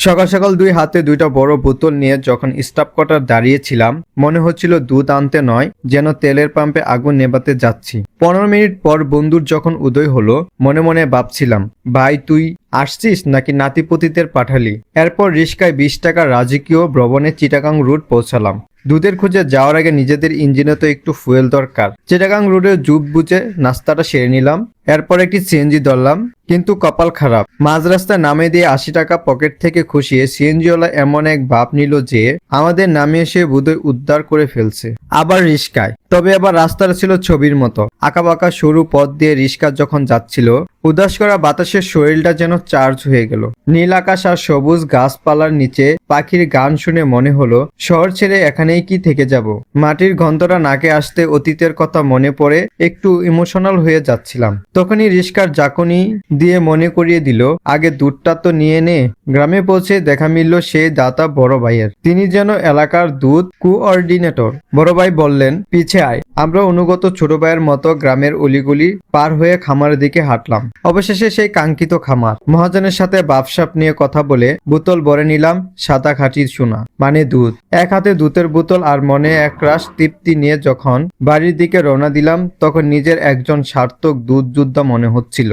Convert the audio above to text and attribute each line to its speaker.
Speaker 1: সকাল সকাল দুই হাতে দুইটা বড় বোতল নিয়ে যখন স্টাফ কোয়ার্টার দাঁড়িয়েছিলাম, মনে হচ্ছিল দুধ আনতে নয়, যেন তেলের পাম্পে আগুন নেভাতে যাচ্ছি। 15 মিনিট পর বন্ধুর যখন উদয় হলো, মনে মনে ভাবছিলাম, ভাই তুই আসছিস নাকি নাতিপুতিদের পাঠালি। এরপর রিস্কায় 20 টাকা রাজকীয় ভ্রমণে চিটাগাং রুট পৌঁছালাম। দুধের খুঁজে যাওয়ার আগে নিজেদের ইঞ্জিনে তো একটু ফুয়েল দরকার। চিটাগাং রোডে জুপ বুঝে নাস্তাটা সেরে নিলাম। এরপর একটি সিএনজি ধরলাম, কিন্তু কপাল খারাপ, মাঝ রাস্তায় নামিয়ে দিয়ে 80 টাকা পকেট থেকে খুশিয়ে সিএনজিওয়ালা এমন এক ভাব নিল যে আমাদের নামিয়ে সে বোধহয় উদ্ধার করে ফেলছে। আবার রিস্কায়, তবে আবার রাস্তাটা ছিল ছবির মতো। আঁকাবাঁকা সরু পথ দিয়ে রিস্কা যখন যাচ্ছিল, উদাস করা বাতাসের শরীরটা যেন চার্জ হয়ে গেল। নীল আকাশ আর সবুজ গাছপালার নিচে পাখির গান শুনে মনে হলো শহর ছেড়ে এখানেই কি থেকে যাব। মাটির গন্ধটা নাকে আসতে অতীতের কথা মনে পড়ে একটু ইমোশনাল হয়ে যাচ্ছিলাম। তখনই রিস্কার জাকুনি দিয়ে মনে করিয়ে দিল, আগে দুধটা তো নিয়ে নে। গ্রামে পৌঁছে দেখা মিলল সেই দাতা বড় ভাইয়ের। তিনি যেন এলাকার দুধ কোঅর্ডিনেটর। বড় ভাই বললেন, পিছে আয়। আমরা অনুগত ছোট ভাইয়ের মতো গ্রামের অলিগলি পার হয়ে খামারের দিকে হাঁটলাম। অবশেষে সেই কাঙ্ক্ষিত খামার। মহাজনের সাথে বাপসাপ নিয়ে কথা বলে বোতল ভরে নিলাম, সাদা খাঁটি সোনা মানে দুধ। এক হাতে দুধের বোতল আর মনে একরাশ তৃপ্তি নিয়ে যখন বাড়ির দিকে রওনা দিলাম, তখন নিজের একজন সার্থক দুধ যোদ্ধা মনে হচ্ছিল।